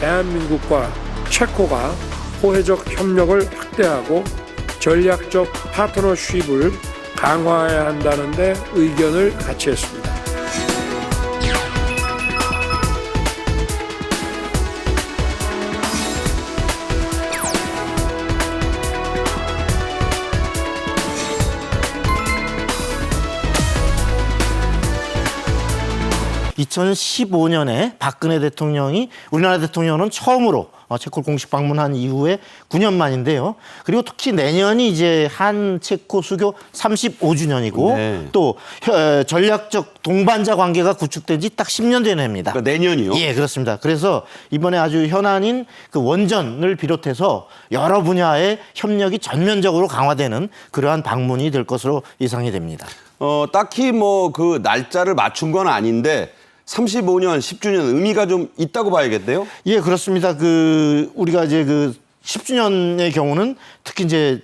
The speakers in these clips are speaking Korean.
대한민국과 체코가 호혜적 협력을 확대하고 전략적 파트너십을 강화해야 한다는 데 의견을 같이 했습니다. (2015년에) 박근혜 대통령이 우리나라 대통령은 처음으로 체코를 공식 방문한 이후에 9년 만인데요. 그리고 특히 내년이 이제 한 체코 수교 35주년이고 네. 또 전략적 동반자 관계가 구축된 지 딱 10년 된 해입니다. 그러니까 내년이요? 예, 그렇습니다. 그래서 이번에 아주 현안인 그 원전을 비롯해서 여러 분야의 협력이 전면적으로 강화되는 그러한 방문이 될 것으로 예상이 됩니다. 딱히 뭐 그 날짜를 맞춘 건 아닌데 35년, 10주년 의미가 좀 있다고 봐야겠네요. 예, 그렇습니다. 우리가 이제 10주년의 경우는 특히 이제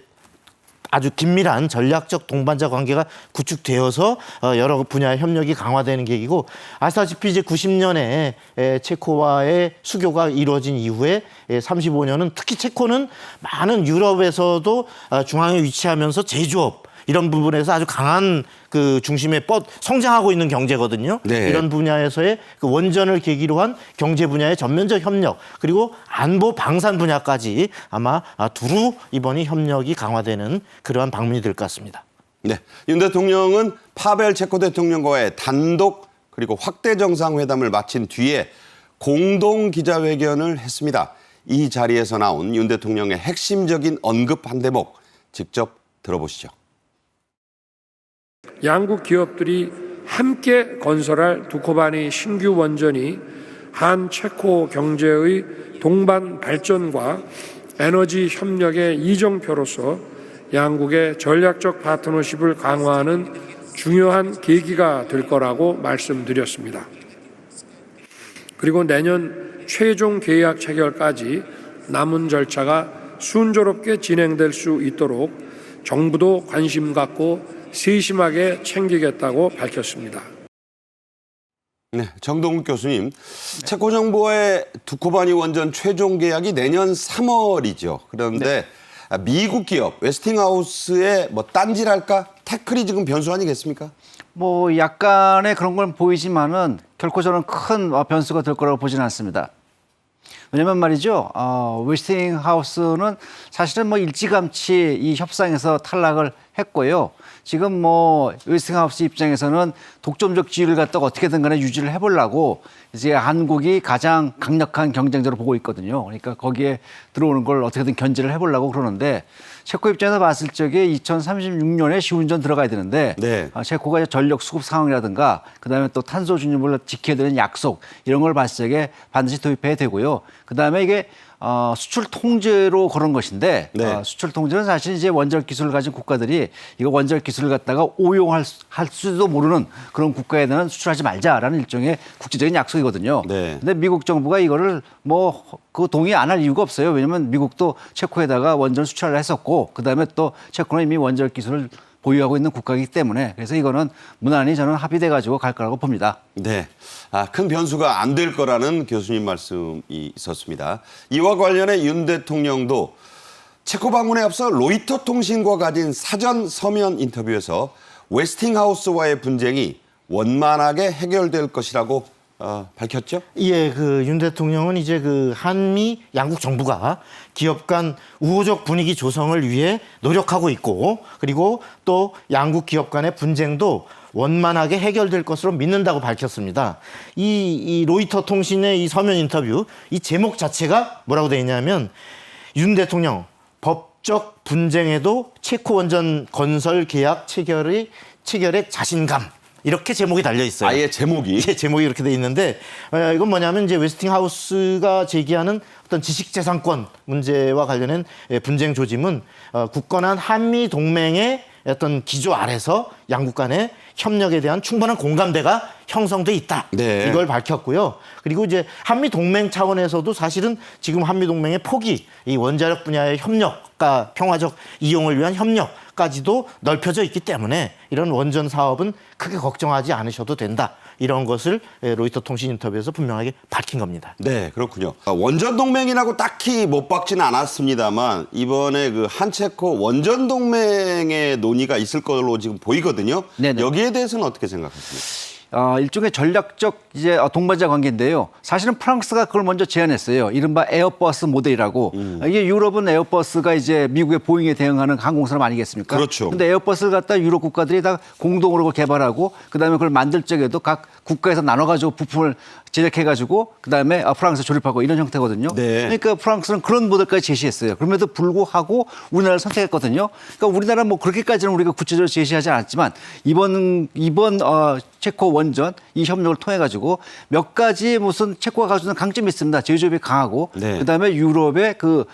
아주 긴밀한 전략적 동반자 관계가 구축되어서 여러 분야의 협력이 강화되는 계기고, 아시다시피 이제 90년에 체코와의 수교가 이루어진 이후에 35년은 특히 체코는 많은 유럽에서도 중앙에 위치하면서 제조업 이런 부분에서 아주 강한 그 중심에 성장하고 있는 경제거든요. 네. 이런 분야에서의 그 원전을 계기로 한 경제 분야의 전면적 협력, 그리고 안보 방산 분야까지 아마 두루 이번이 협력이 강화되는 그러한 방문이 될 것 같습니다. 네, 윤 대통령은 파벨 체코 대통령과의 단독 그리고 확대 정상회담을 마친 뒤에 공동 기자회견을 했습니다. 이 자리에서 나온 윤 대통령의 핵심적인 언급 한 대목 직접 들어보시죠. 양국 기업들이 함께 건설할 두코바니 신규 원전이 한 체코 경제의 동반 발전과 에너지 협력의 이정표로서 양국의 전략적 파트너십을 강화하는 중요한 계기가 될 거라고 말씀드렸습니다. 그리고 내년 최종 계약 체결까지 남은 절차가 순조롭게 진행될 수 있도록 정부도 관심 갖고 세심하게 챙기겠다고 밝혔습니다. 네, 정동욱 교수님, 체코 정부와의 두코바니 원전 최종 계약이 내년 3월이죠. 그런데 미국 기업 웨스팅하우스의 뭐 딴지랄까 태클이 지금 변수 아니겠습니까? 뭐 약간의 그런 건 보이지만은 결코 저는 큰 변수가 될 거라고 보지는 않습니다. 왜냐면 말이죠, 웨스팅하우스는 사실은 뭐 일찌감치 이 협상에서 탈락을 했고요. 지금 뭐 웨스팅하우스 입장에서는 독점적 지위를 갖다가 어떻게든 간에 유지를 해보려고 이제 한국이 가장 강력한 경쟁자로 보고 있거든요. 그러니까 거기에 들어오는 걸 어떻게든 견제를 해보려고 그러는데, 체코 입장에서 봤을 적에 2036년에 시운전 들어가야 되는데 네. 체코가 전력 수급 상황이라든가 그다음에 또 탄소 중립을 지켜야 되는 약속 이런 걸 봤을 적에 반드시 도입해야 되고요. 그다음에 이게 수출 통제로 그런 것인데 네. 수출 통제는 사실 이제 원전 기술을 가진 국가들이 이거 원전 기술을 갖다가 오용할 수도 모르는 그런 국가에는 수출하지 말자라는 일종의 국제적인 약속이거든요. 네. 근데 미국 정부가 이거를 뭐 그 동의 안 할 이유가 없어요. 왜냐하면 미국도 체코에다가 원전 수출을 했었고 그다음에 또 체코는 이미 원전 기술을 보유하고 있는 국가이기 때문에, 그래서 이거는 무난히 저는 합의돼 가지고 갈 거라고 봅니다. 네, 큰 변수가 안 될 거라는 교수님 말씀이 있었습니다. 이와 관련해 윤 대통령도 체코 방문에 앞서 로이터 통신과 가진 사전 서면 인터뷰에서 웨스팅하우스와의 분쟁이 원만하게 해결될 것이라고 밝혔죠? 예, 윤 대통령은 이제 한미 양국 정부가 기업 간 우호적 분위기 조성을 위해 노력하고 있고, 그리고 또 양국 기업 간의 분쟁도 원만하게 해결될 것으로 믿는다고 밝혔습니다. 이 로이터 통신의 이 서면 인터뷰, 이 제목 자체가 뭐라고 되어 있냐면, 윤 대통령 법적 분쟁에도 체코 원전 건설 계약 체결의 자신감, 이렇게 제목이 달려 있어요. 아예 제목이? 예, 제목이 이렇게 돼 있는데, 이건 뭐냐면 이제 웨스팅하우스가 제기하는 어떤 지식재산권 문제와 관련된 분쟁 조짐은 굳건한 한미 동맹의 어떤 기조 아래서 양국 간에 협력에 대한 충분한 공감대가 형성돼 있다. 네. 이걸 밝혔고요. 그리고 이제 한미 동맹 차원에서도 사실은 지금 한미 동맹의 폭이 이 원자력 분야의 협력과 평화적 이용을 위한 협력까지도 넓혀져 있기 때문에 이런 원전 사업은 크게 걱정하지 않으셔도 된다. 이런 것을 로이터 통신 인터뷰에서 분명하게 밝힌 겁니다. 네, 그렇군요. 원전 동맹이라고 딱히 못 박지는 않았습니다만 이번에 그 한체코 원전 동맹의 논의가 있을 걸로 지금 보이거든요. 네네. 여기에 대해서는 어떻게 생각하십니까? 일종의 전략적 이제 동반자 관계인데요. 사실은 프랑스가 그걸 먼저 제안했어요. 이른바 에어버스 모델이라고. 이게 유럽은 에어버스가 이제 미국의 보잉에 대응하는 항공사람 아니겠습니까? 그렇죠. 근데 에어버스를 갖다 유럽 국가들이 다 공동으로 그걸 개발하고 그다음에 그걸 만들 적에도 각 국가에서 나눠가지고 부품을 제작해가지고 그다음에 프랑스에 조립하고 이런 형태거든요. 네. 그러니까 프랑스는 그런 모델까지 제시했어요. 그럼에도 불구하고 우리나라를 선택했거든요. 그러니까 우리나라 뭐 그렇게까지는 우리가 구체적으로 제시하지 않았지만 이번 체코 원전 이 협력을 통해 가지고 몇 가지 무슨 체코가 가지고 있는 강점이 있습니다. 제조업이 강하고 네. 그다음에 유럽의 그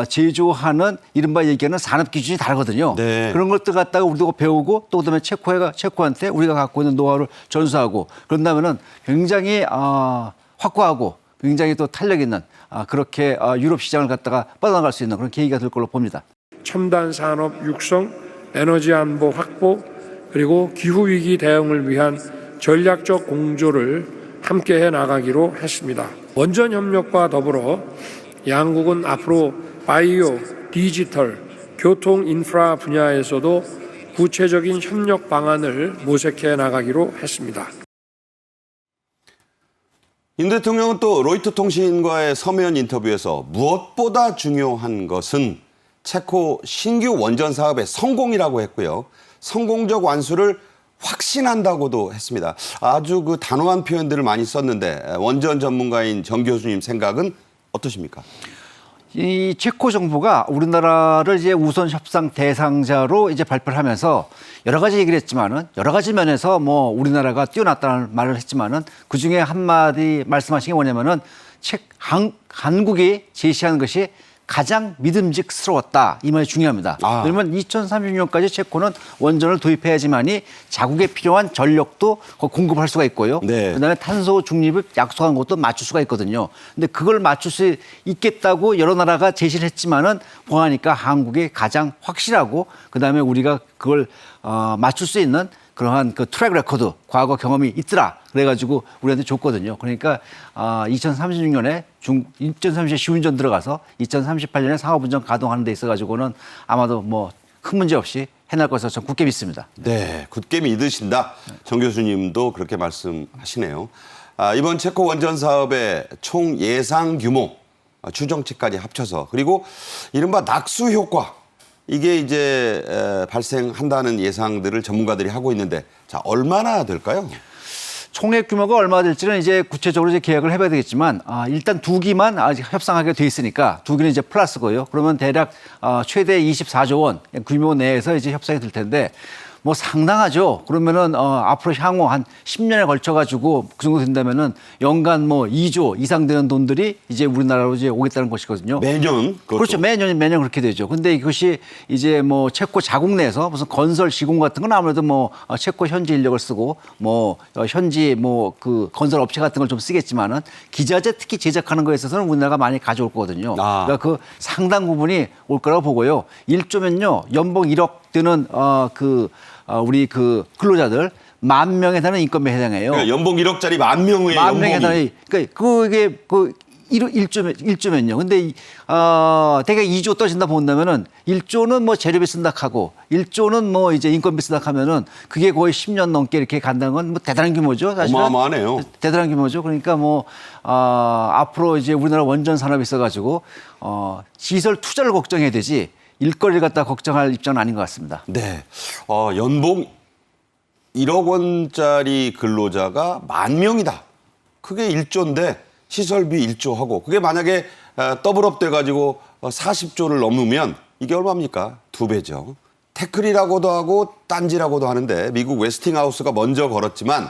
제조하는 이른바 얘기하는 산업 기준이 다르거든요. 네. 그런 것들 갖다가 우리도 배우고 또 그다음에 체코한테 우리가 갖고 있는 노하우를 전수하고 그런다면은 굉장히 확고하고 굉장히 또 탄력 있는 그렇게 유럽 시장을 갖다가 뻗어나갈 수 있는 그런 계기가 될 걸로 봅니다. 첨단 산업 육성, 에너지 안보 확보, 그리고 기후 위기 대응을 위한 전략적 공조를 함께 해 나가기로 했습니다. 원전 협력과 더불어 양국은 앞으로 바이오, 디지털, 교통 인프라 분야에서도 구체적인 협력 방안을 모색해 나가기로 했습니다. 윤 대통령은 또 로이터 통신과의 서면 인터뷰에서 무엇보다 중요한 것은 체코 신규 원전 사업의 성공이라고 했고요. 성공적 완수를 확신한다고도 했습니다. 아주 그 단호한 표현들을 많이 썼는데 원전 전문가인 정 교수님 생각은 어떠십니까? 이 체코 정부가 우리나라를 이제 우선 협상 대상자로 이제 발표를 하면서 여러 가지 얘기를 했지만은 여러 가지 면에서 뭐 우리나라가 뛰어났다는 말을 했지만은 그 중에 한마디 말씀하신 게 뭐냐면은 한국이 제시한 것이 가장 믿음직스러웠다. 이 말이 중요합니다. 왜냐하면 2036년까지 체코는 원전을 도입해야지만이 자국에 필요한 전력도 공급할 수가 있고요. 네. 그다음에 탄소 중립을 약속한 것도 맞출 수가 있거든요. 근데 그걸 맞출 수 있겠다고 여러 나라가 제시를 했지만은 보아하니까 한국이 가장 확실하고 그다음에 우리가 그걸 맞출 수 있는 그러한 그 트랙 레코드, 과거 경험이 있더라. 그래가지고 우리한테 줬거든요. 그러니까 2036년에 2030년에 시운전 들어가서 2038년에 상업운전 가동하는 데 있어가지고는 아마도 뭐 큰 문제 없이 해낼 것을 저는 굳게 믿습니다. 네, 굳게 믿으신다. 정 교수님도 그렇게 말씀하시네요. 이번 체코 원전 사업의 총 예상 규모, 추정치까지 합쳐서 그리고 이른바 낙수 효과 이게 이제 발생한다는 예상들을 전문가들이 하고 있는데 자 얼마나 될까요? 총액 규모가 얼마 될지는 이제 구체적으로 이제 계약을 해봐야 되겠지만 일단 두 기만 아직 협상하게 돼 있으니까 두 기는 이제 플러스고요. 그러면 대략 최대 24조 원 규모 내에서 이제 협상이 될 텐데 뭐 상당하죠. 그러면은 앞으로 향후 한 10년에 걸쳐 가지고 그 정도 된다면은 연간 뭐 2조 이상 되는 돈들이 이제 우리나라로 이제 오겠다는 것이거든요. 매년 그것도. 그렇죠. 매년 그렇게 되죠. 근데 이것이 이제 뭐 체코 자국 내에서 무슨 건설 시공 같은 건 아무래도 뭐 체코 현지 인력을 쓰고 뭐 현지 뭐 그 건설 업체 같은 걸 좀 쓰겠지만은 기자재 특히 제작하는 거에 있어서는 우리나라가 많이 가져올 거거든요. 그러니까 그 상당 부분이 올 거라고 보고요. 1조면요. 연봉 1억 되는 우리 그 근로자들 10,000명에 달하는 인건비에 해당해요. 그러니까 연봉 1억짜리 10,000명의 10,000명에 연봉이. 달하는 그러니까 그게 1조면요. 근데 대개 2조 떠진다 본다면은 1조는 뭐 재료비 쓴다 하고 1조는 뭐 이제 인건비 쓴다 하면은 그게 거의 10년 넘게 이렇게 간다는 건 뭐 대단한 규모죠. 사실은. 어마어마하네요. 대단한 규모죠. 그러니까 뭐 앞으로 이제 우리나라 원전 산업이 있어가지고 시설 투자를 걱정해야 되지 일거리를 갖다 걱정할 입장은 아닌 것 같습니다. 네, 연봉 1억 원짜리 근로자가 10,000명이다. 그게 1조인데 시설비 1조 하고 그게 만약에 더블업 돼가지고 40조를 넘으면 이게 얼마입니까? 2배죠. 태클이라고도 하고 딴지라고도 하는데 미국 웨스팅하우스가 먼저 걸었지만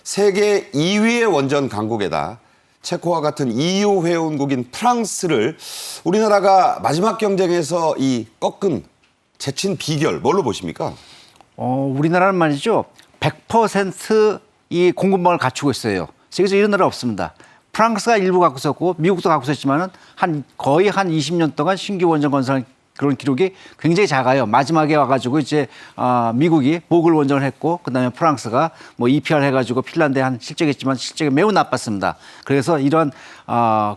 세계 2위의 원전 강국에다 체코와 같은 EU 회원국인 프랑스를 우리나라가 마지막 경쟁에서 이 꺾은 제친 비결 뭘로 보십니까? 우리나라는 말이죠. 100%이 공급망을 갖추고 있어요. 세계에서 이런 나라 없습니다. 프랑스가 일부 갖고 있었고 미국도 갖고 있었지만은 거의 한 20년 동안 신규 원전 건설 그런 기록이 굉장히 작아요. 마지막에 와가지고 이제 미국이 보글 원전을 했고 그다음에 프랑스가 뭐 EPR 해가지고 핀란드에 한 실적했지만 실적이 매우 나빴습니다. 그래서 이런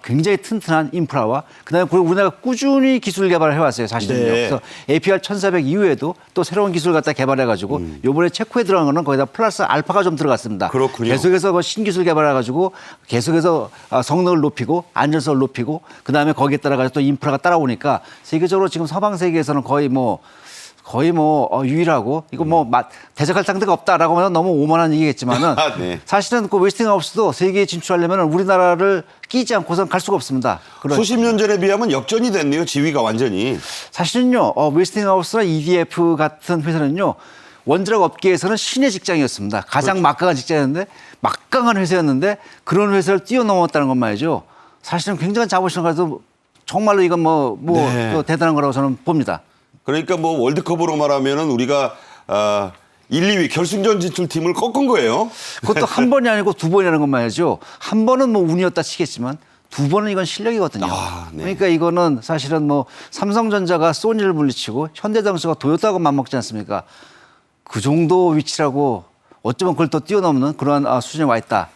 굉장히 튼튼한 인프라와 그다음에 우리나라가 꾸준히 기술 개발을 해왔어요. 사실은요. 네. 그래서 APR 1400 이후에도 또 새로운 기술 갖다 개발해가지고 이번에 체코에 들어간 거는 거기다 플러스 알파가 좀 들어갔습니다. 그렇군요. 계속해서 뭐 신기술 개발해가지고 계속해서 성능을 높이고 안전성을 높이고 그다음에 거기에 따라가지고 또 인프라가 따라오니까 세계적으로 지금 서방 세계에서는 거의 뭐 유일하고 이거 뭐 대적할 상대가 없다라고 하면 너무 오만한 얘기겠지만은 네. 사실은 그 웨스팅하우스도 세계에 진출하려면 우리나라를 끼지 않고선 갈 수가 없습니다. 수십 년 전에 비하면 역전이 됐네요. 지위가 완전히. 사실은요, 웨스팅하우스나 EDF 같은 회사는요, 원자력 업계에서는 신의 직장이었습니다. 가장 막강한 직장이었는데, 막강한 회사였는데, 그런 회사를 뛰어넘었다는 것 말이죠. 사실은 굉장한 자부심을 가지고 정말로 이건 네. 또 대단한 거라고 저는 봅니다. 그러니까 뭐 월드컵으로 말하면은 우리가 1, 2위 결승전 진출 팀을 꺾은 거예요. 그것도 한 번이 아니고 두 번이라는 것 말이죠. 한 번은 뭐 운이었다 치겠지만, 두 번은 이건 실력이거든요. 네. 그러니까 이거는 사실은 뭐 삼성전자가 소니를 물리치고 현대자동차가 도요타하고 맞먹지 않습니까? 그 정도 위치라고 어쩌면 그걸 또 뛰어넘는 그런 수준에 와 있다.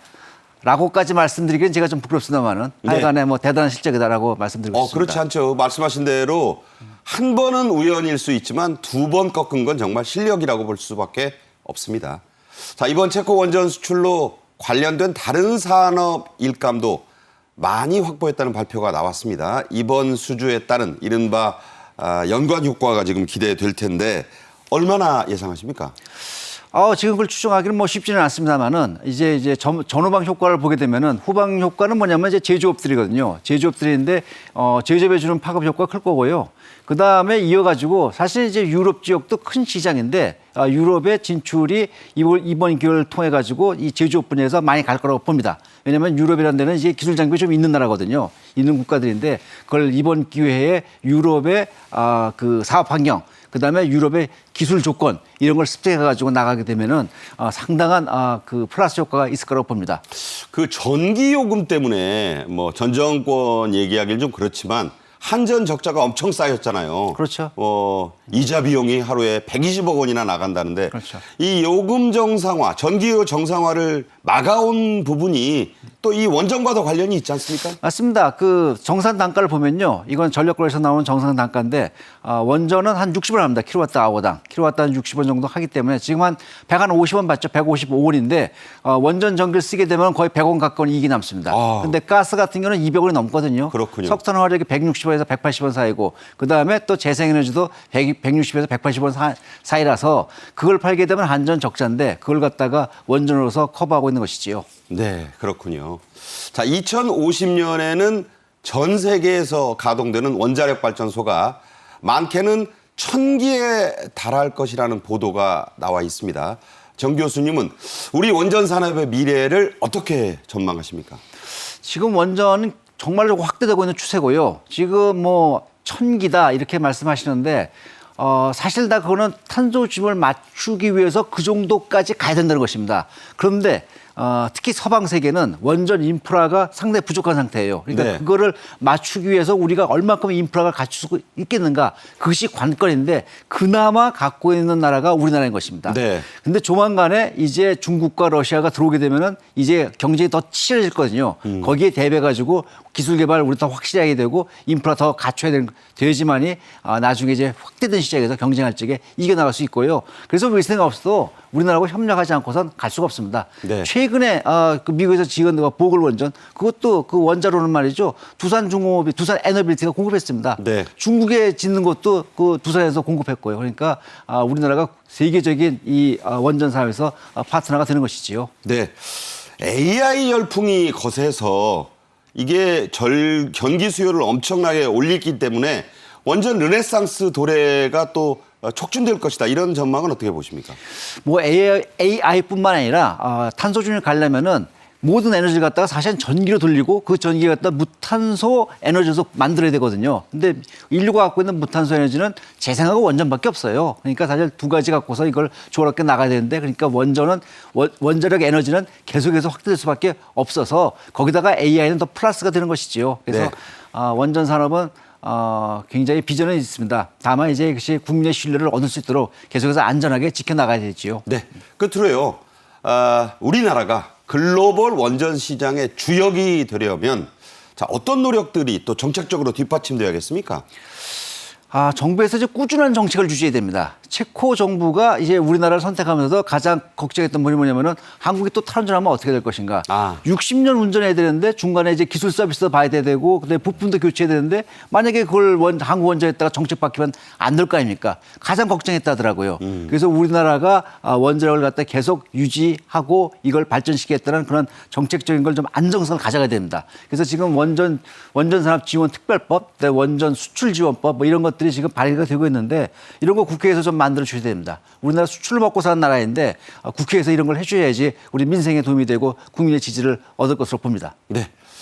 라고까지 말씀드리기는 제가 좀 부끄럽습니다만은 네. 하여간에 뭐 대단한 실적이다라고 말씀드리고 있습니다. 그렇지 않죠. 말씀하신 대로 한 번은 우연일 수 있지만 두 번 꺾은 건 정말 실력이라고 볼 수밖에 없습니다. 자, 이번 체코 원전 수출로 관련된 다른 산업 일감도 많이 확보했다는 발표가 나왔습니다. 이번 수주에 따른 이른바 연관 효과가 지금 기대될 텐데 얼마나 예상하십니까? 지금 그걸 추정하기는 뭐 쉽지는 않습니다만은 이제 전후방 효과를 보게 되면은 후방 효과는 뭐냐면 이제 제조업들이거든요. 제조업들인데 제조업에 주는 파급 효과가 클 거고요. 그 다음에 이어가지고 사실 이제 유럽 지역도 큰 시장인데 유럽의 진출이 이번 기회를 통해 가지고 이 제조업 분야에서 많이 갈 거라고 봅니다. 왜냐하면 유럽이라는 데는 이제 기술 장벽이 좀 있는 나라거든요. 있는 국가들인데 그걸 이번 기회에 유럽의 그 사업 환경 그다음에 유럽의 기술 조건 이런 걸 습득해 가지고 나가게 되면은 상당한 그 플러스 효과가 있을 거라고 봅니다. 그 전기 요금 때문에 뭐 전 정권 얘기하기는 좀 그렇지만 한전 적자가 엄청 쌓였잖아요. 그렇죠. 이자 비용이 하루에 120억 원이나 나간다는데 그렇죠. 이 요금 정상화, 전기요 정상화를 막아온 부분이 또 이 원전과도 관련이 있지 않습니까? 맞습니다. 그 정산 단가를 보면요. 이건 전력거래에서 나오는 정산 단가인데 원전은 한 60원 합니다. 킬로와트아워당. 킬로와트 한 60원 정도 하기 때문에 지금 한 150원 받죠. 155원인데 원전 전기를 쓰게 되면 거의 100원 가까운 이익이 남습니다. 근데 가스 같은 경우는 200원이 넘거든요. 그렇군요. 석탄 화력이 160원에서 180원 사이고 그다음에 또 재생에너지도 160에서 180원 사이라서 그걸 팔게 되면 한전 적자인데 그걸 갖다가 원전으로서 커버하고 있는 것이지요. 네, 그렇군요. 자, 2050년에는 전 세계에서 가동되는 원자력 발전소가 많게는 1000기에 달할 것이라는 보도가 나와 있습니다. 정 교수님은 우리 원전 산업의 미래를 어떻게 전망하십니까? 지금 원전은 정말로 확대되고 있는 추세고요. 지금 뭐 1000기다 이렇게 말씀하시는데 사실 다 그거는 탄소 중립을 맞추기 위해서 그 정도까지 가야 된다는 것입니다. 그런데 특히 서방 세계는 원전 인프라가 상당히 부족한 상태예요. 그러니까 네. 그거를 맞추기 위해서 우리가 얼마큼 인프라가 갖출 수 있겠는가 그것이 관건인데 그나마 갖고 있는 나라가 우리나라인 것입니다. 네. 근데 조만간에 이제 중국과 러시아가 들어오게 되면은 이제 경쟁이 더 치열해질 거거든요. 거기에 대비해 가지고 기술 개발 우리 더 확실히 하게 되고 인프라 더 갖춰야 되지만이 나중에 이제 확대된 시장에서 경쟁할 적에 이겨나갈 수 있고요. 그래서 웨스팅하우스도 우리나라하고 협력하지 않고선 갈 수가 없습니다. 네. 최근에 그 미국에서 지은 보글 원전 그것도 그 원자로는 말이죠. 두산중공업이 두산 에너빌티가 공급했습니다. 네. 중국에 짓는 것도 그 두산에서 공급했고요. 그러니까 우리나라가 세계적인 이 원전 사업에서 파트너가 되는 것이지요. 네. AI 열풍이 거세서 이게 전기 수요를 엄청나게 올리기 때문에 원전 르네상스 도래가 또 촉진될 것이다. 이런 전망은 어떻게 보십니까? 뭐 AI뿐만 아니라 탄소 중립 가려면은 모든 에너지를 갖다가 사실은 전기로 돌리고 그 전기를 갖다 무탄소 에너지에서 만들어야 되거든요. 근데 인류가 갖고 있는 무탄소 에너지는 재생하고 원전밖에 없어요. 그러니까 사실 두 가지 갖고서 이걸 조화롭게 나가야 되는데 그러니까 원자력 에너지는 계속해서 확대될 수밖에 없어서 거기다가 AI는 더 플러스가 되는 것이지요. 그래서 네. 원전 산업은 굉장히 비전은 있습니다. 다만 이제 이것이 국민의 신뢰를 얻을 수 있도록 계속해서 안전하게 지켜나가야 되지요. 네. 끝으로요. 우리나라가 글로벌 원전 시장의 주역이 되려면 자, 어떤 노력들이 또 정책적으로 뒷받침돼야겠습니까? 정부에서 이제 꾸준한 정책을 주셔야 됩니다. 체코 정부가 이제 우리나라를 선택하면서 가장 걱정했던 부분이 뭐냐면은 한국이 또 탈원전하면 어떻게 될 것인가. 60년 운전해야 되는데 중간에 이제 기술 서비스도 봐야 되고 근데 부품도 교체해야 되는데 만약에 그걸 한국 원전에다가 정책 바뀌면 안 될 거 아닙니까? 가장 걱정했다더라고요. 그래서 우리나라가 원자력을 갖다 계속 유지하고 이걸 발전시키겠다는 그런 정책적인 걸 좀 안정성을 가져가야 됩니다. 그래서 지금 원전 산업 지원 특별법, 원전 수출 지원법 뭐 이런 것들이 지금 발의가 되고 있는데 이런 거 국회에서 좀 만들어 주셔야 됩니다. 우리나라 수출을 먹고 사는 나라인데 국회에서 이런 걸 해줘야지 우리 민생에 도움이 되고 국민의 지지를 얻을 것으로 봅니다. 네.